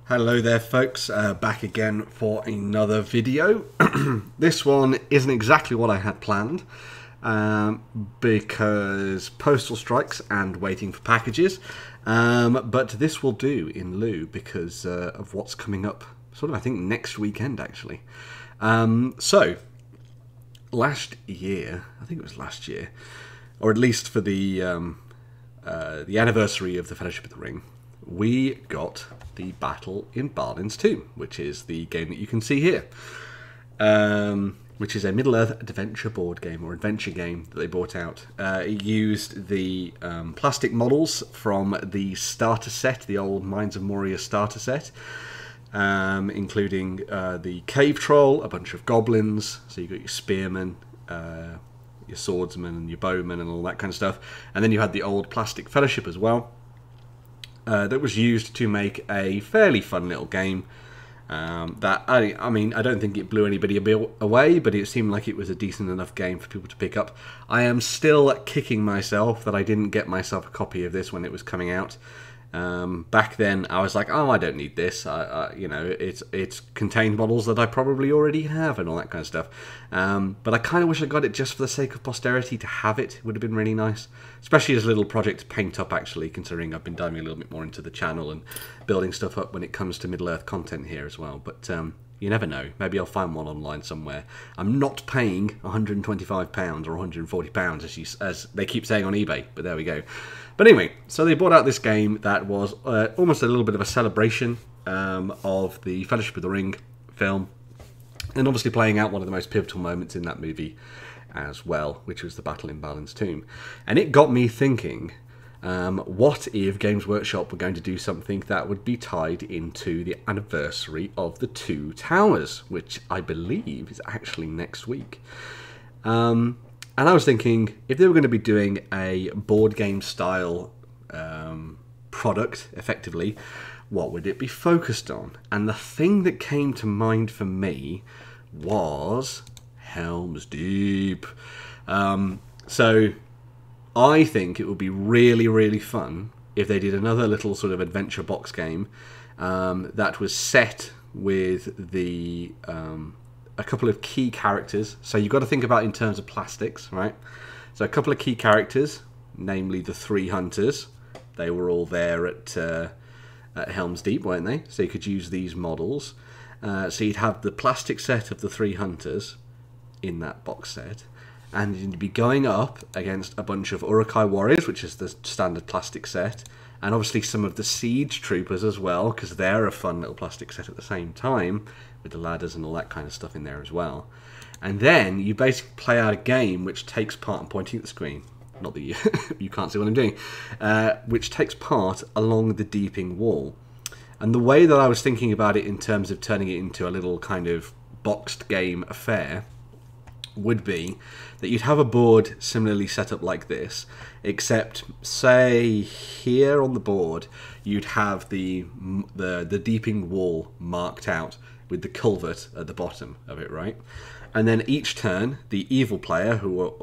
Hello there folks, back again for another video. This one isn't exactly what I had planned because postal strikes and waiting for packages, but this will do in lieu because of what's coming up sort of I think next weekend actually. So last year, I think it was last year, or at least for the anniversary of the Fellowship of the Ring, we got the Battle in Balin's Tomb, which is the game that you can see here, which is a Middle-earth adventure board game, or adventure game, that they brought out. It used the plastic models from the starter set, the old Mines of Moria starter set, including the cave troll, a bunch of goblins, so you got your spearmen, your swordsmen and your bowmen and all that kind of stuff, and then you had the old plastic Fellowship as well. That was used to make a fairly fun little game that, I mean, I don't think it blew anybody away, but it seemed like it was a decent enough game for people to pick up. I am still kicking myself that I didn't get myself a copy of this when it was coming out. Back then, I was like, oh, I don't need this. You know, it's contained models that I probably already have and all that kind of stuff. But I kind of wish I got it just for the sake of posterity. To have it would have been really nice, especially as a little project to paint up, actually, considering I've been diving a little bit more into the channel and building stuff up when it comes to Middle-earth content here as well. But you never know. Maybe I'll find one online somewhere. I'm not paying £125 or £140 as they keep saying on eBay, but there we go. But anyway, so they brought out this game that was almost a little bit of a celebration of the Fellowship of the Ring film, and obviously playing out one of the most pivotal moments in that movie as well, which was the Battle in Balin's Tomb. And it got me thinking, what if Games Workshop were going to do something that would be tied into the anniversary of the Two Towers, which I believe is actually next week. And I was thinking, if they were going to be doing a board game style product, effectively, what would it be focused on? And the thing that came to mind for me was Helms Deep. So I think it would be really, really fun if they did another little sort of adventure box game that was set with the a couple of key characters. So you've got to think about in terms of plastics, right? So a couple of key characters, namely the three hunters. They were all there at Helms Deep, weren't they? So you could use these models. So you'd have the plastic set of the three hunters in that box set, and you'd be going up against a bunch of Uruk-Hai warriors, which is the standard plastic set, and obviously some of the siege troopers as well, because they're a fun little plastic set at the same time, with the ladders and all that kind of stuff in there as well. And then you basically play out a game which takes part, I'm pointing at the screen, not that you can't see what I'm doing, which takes part along the deeping wall. And the way that I was thinking about it in terms of turning it into a little kind of boxed game affair would be that you'd have a board similarly set up like this, except say here on the board you'd have the deeping wall marked out with the culvert at the bottom of it, right? And then each turn, the evil player, who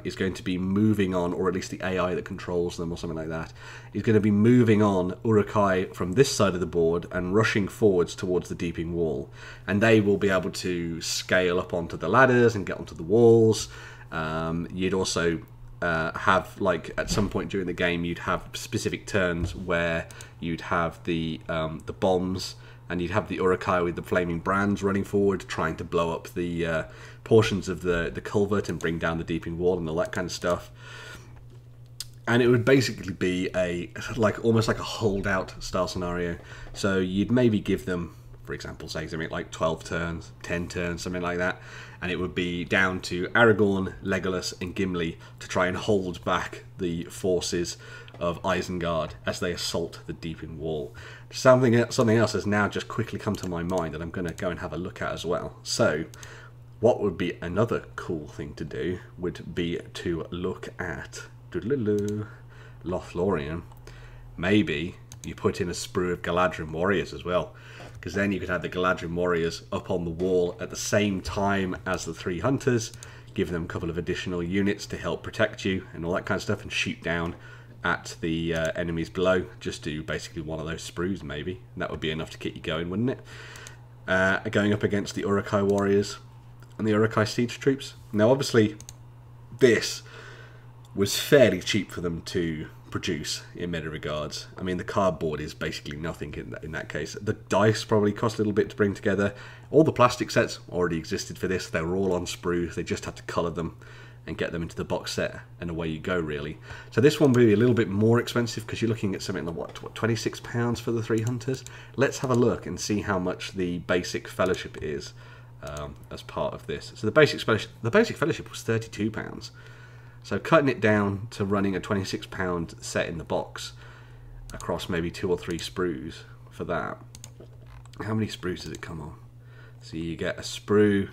is going to be moving on, or at least the AI that controls them or something like that, is going to be moving on Uruk-Hai from this side of the board and rushing forwards towards the deeping wall. And they will be able to scale up onto the ladders and get onto the walls. You'd also have, like, at some point during the game, you'd have specific turns where you'd have the bombs, and you'd have the Uruk-Hai with the flaming brands running forward, trying to blow up the portions of the culvert and bring down the deeping wall and all that kind of stuff. And it would basically be almost like a holdout style scenario. So you'd maybe give them, for example, say something like 12 turns, 10 turns, something like that, and it would be down to Aragorn, Legolas, and Gimli to try and hold back the forces of Isengard as they assault the deeping wall. Something else has now just quickly come to my mind that I'm going to go and have a look at as well. So what would be another cool thing to do would be to look at LotR. Maybe you put in a sprue of Galadrim warriors as well, because then you could have the Galadrim warriors up on the wall at the same time as the three hunters, give them a couple of additional units to help protect you and all that kind of stuff, and shoot down at the enemies below. Just do basically one of those sprues maybe. That would be enough to get you going, wouldn't it? Going up against the Uruk-Hai warriors and the Uruk-Hai siege troops. Now obviously this was fairly cheap for them to produce in many regards. I mean, the cardboard is basically nothing in that case. The dice probably cost a little bit to bring together. All the plastic sets already existed for this. They were all on sprues. They just had to colour them and get them into the box set, and away you go, really. So this one will be a little bit more expensive because you're looking at something like, what, £26 for the 3 hunters? Let's have a look and see how much the basic fellowship is as part of this. So the basic fellowship was £32. So cutting it down to running a £26 set in the box across maybe 2 or 3 sprues for that. How many sprues does it come on? So you get a sprue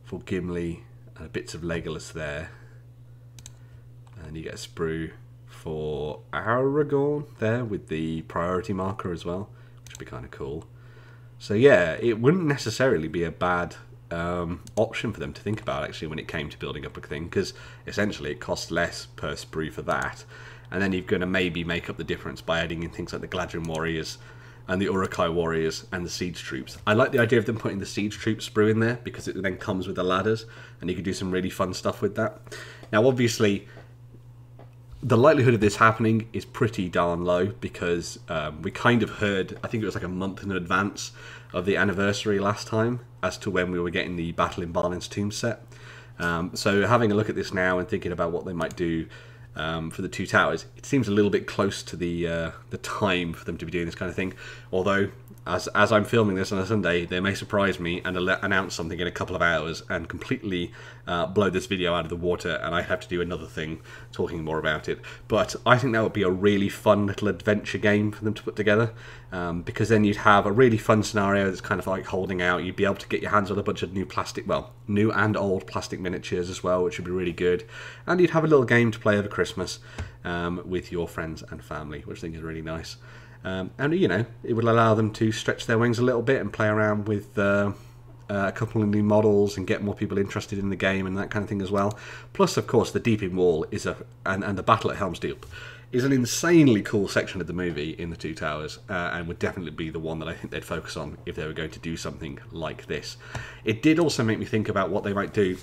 for Gimli and bits of Legolas there. And you get a sprue for Aragorn there with the priority marker as well, which would be kind of cool. So yeah, it wouldn't necessarily be a bad option for them to think about actually when it came to building up a thing, because essentially it costs less per sprue for that, and then you're going to maybe make up the difference by adding in things like the Gladrin warriors and the Uruk-Hai warriors and the siege troops. I like the idea of them putting the siege troops sprue in there because it then comes with the ladders and you can do some really fun stuff with that. Now obviously the likelihood of this happening is pretty darn low because we kind of heard, I think it was like a month in advance of the anniversary last time, as to when we were getting the Battle in Balin's Tomb set. So having a look at this now and thinking about what they might do for the 2 towers, it seems a little bit close to the time for them to be doing this kind of thing. Although, as I'm filming this on a Sunday, they may surprise me and announce something in a couple of hours and completely blow this video out of the water, and I have to do another thing talking more about it. But I think that would be a really fun little adventure game for them to put together, because then you'd have a really fun scenario that's kind of like holding out. You'd be able to get your hands on a bunch of new plastic, well, new and old plastic miniatures as well, which would be really good. And you'd have a little game to play over Christmas with your friends and family, which I think is really nice. And, you know, it would allow them to stretch their wings a little bit and play around with a couple of new models and get more people interested in the game and that kind of thing as well. Plus, of course, the Deeping Wall is and the battle at Helms Deep is an insanely cool section of the movie in the 2 towers, and would definitely be the one that I think they'd focus on if they were going to do something like this. It did also make me think about what they might do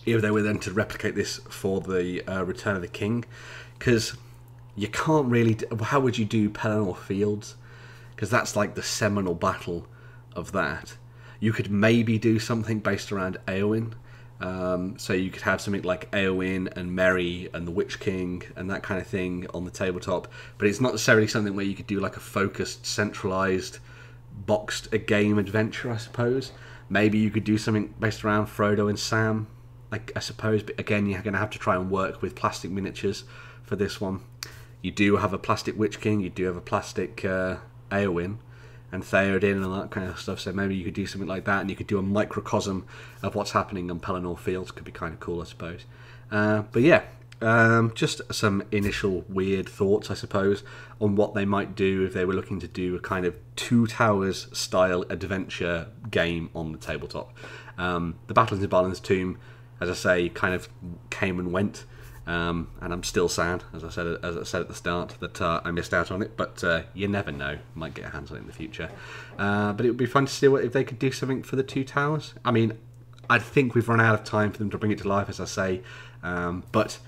if they were then to replicate this for the Return of the King, because you can't really... How would you do Pelennor Fields? Because that's like the seminal battle of that. You could maybe do something based around Éowyn. So you could have something like Éowyn and Merry and the Witch King and that kind of thing on the tabletop. But it's not necessarily something where you could do like a focused, centralised, boxed game adventure, I suppose. Maybe you could do something based around Frodo and Sam, I suppose. But again, you're going to have to try and work with plastic miniatures for this one. You do have a plastic Witch King, you do have a plastic Éowyn and Theoden and all that kind of stuff, so maybe you could do something like that, and you could do a microcosm of what's happening on Pelennor Fields. Could be kind of cool, I suppose. But yeah, just some initial weird thoughts, I suppose, on what they might do if they were looking to do a kind of 2 towers style adventure game on the tabletop. The Battle in Balin's Tomb, as I say, kind of came and went. And I'm still sad, as I said at the start, that I missed out on it. But you never know; might get hands on it in the future. But it would be fun to see if they could do something for the 2 towers. I mean, I think we've run out of time for them to bring it to life, as I say. But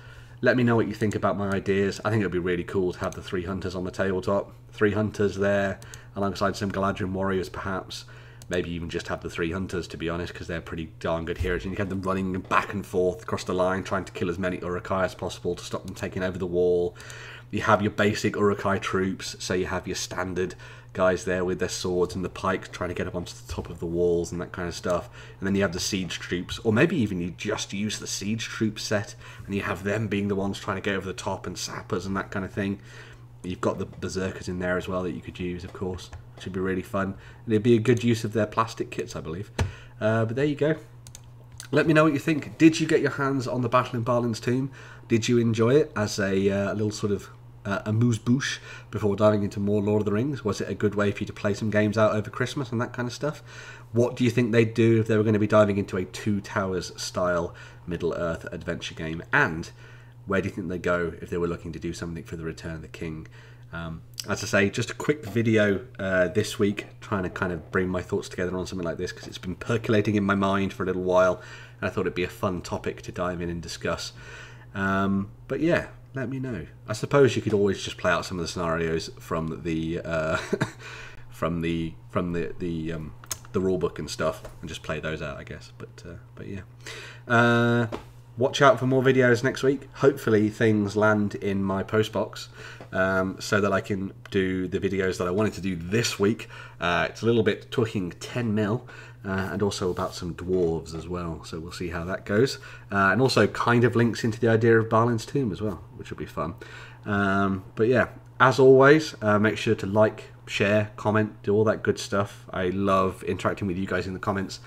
let me know what you think about my ideas. I think it would be really cool to have the 3 hunters on the tabletop, 3 hunters there, alongside some Galadriel warriors, perhaps. Maybe even just have the 3 hunters, to be honest, because they're pretty darn good heroes. And you have them running back and forth across the line, trying to kill as many Uruk-Hai as possible to stop them taking over the wall. You have your basic Uruk-Hai troops, so you have your standard guys there with their swords and the pikes trying to get up onto the top of the walls and that kind of stuff. And then you have the siege troops, or maybe even you just use the siege troop set, and you have them being the ones trying to get over the top, and sappers and that kind of thing. You've got the berserkers in there as well that you could use, of course. Should be really fun. And it'd be a good use of their plastic kits, I believe. But there you go. Let me know what you think. Did you get your hands on the Battle in Balin's Tomb? Did you enjoy it as a little sort of amuse-bouche before diving into more Lord of the Rings? Was it a good way for you to play some games out over Christmas and that kind of stuff? What do you think they'd do if they were going to be diving into a 2 towers style Middle-earth adventure game? And Where do you think they go if they were looking to do something for the Return of the King? As I say, just a quick video this week, trying to kind of bring my thoughts together on something like this, because it's been percolating in my mind for a little while, and I thought it'd be a fun topic to dive in and discuss. But yeah, let me know. I suppose you could always just play out some of the scenarios from the from the rule book and stuff, and just play those out, I guess. But yeah. Watch out for more videos next week. Hopefully things land in my post box, so that I can do the videos that I wanted to do this week. It's a little bit talking 10 mil, and also about some dwarves as well, so we'll see how that goes. And also kind of links into the idea of Balin's tomb as well, which will be fun. But yeah, as always, make sure to like, share, comment, do all that good stuff. I love interacting with you guys in the comments,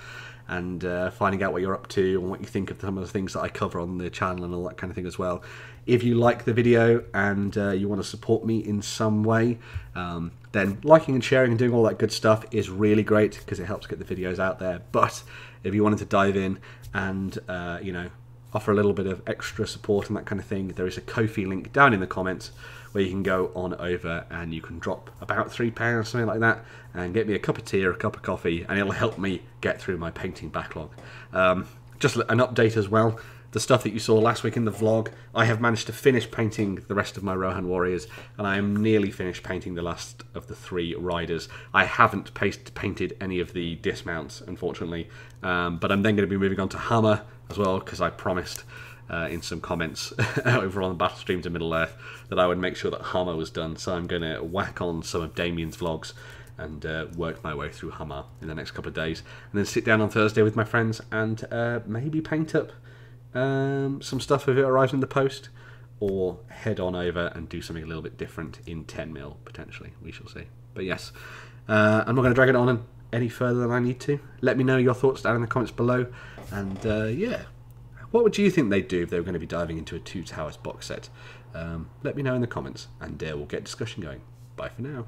and finding out what you're up to and what you think of some of the things that I cover on the channel and all that kind of thing as well. If you like the video and you want to support me in some way, then liking and sharing and doing all that good stuff is really great, because it helps get the videos out there. But if you wanted to dive in and you know, offer a little bit of extra support and that kind of thing, there is a Ko-fi link down in the comments where you can go on over and you can drop about £3, something like that, and get me a cup of tea or a cup of coffee, and it'll help me get through my painting backlog. Just an update as well. The stuff that you saw last week in the vlog, I have managed to finish painting the rest of my Rohan warriors, and I am nearly finished painting the last of the 3 riders. I haven't painted any of the dismounts, unfortunately, but I'm then going to be moving on to Hammer as well, because I promised in some comments over on the Battle Stream to Middle-earth that I would make sure that Hammer was done. So I'm going to whack on some of Damien's vlogs and work my way through Hammer in the next couple of days, and then sit down on Thursday with my friends and maybe paint up some stuff if it arrives in the post, or head on over and do something a little bit different in 10 mil potentially. We shall see. But yes, I'm not going to drag it on any further than I need to. Let me know your thoughts down in the comments below, and yeah, what would you think they'd do if they were going to be diving into a Two Towers box set? Let me know in the comments, and we'll get discussion going. Bye for now.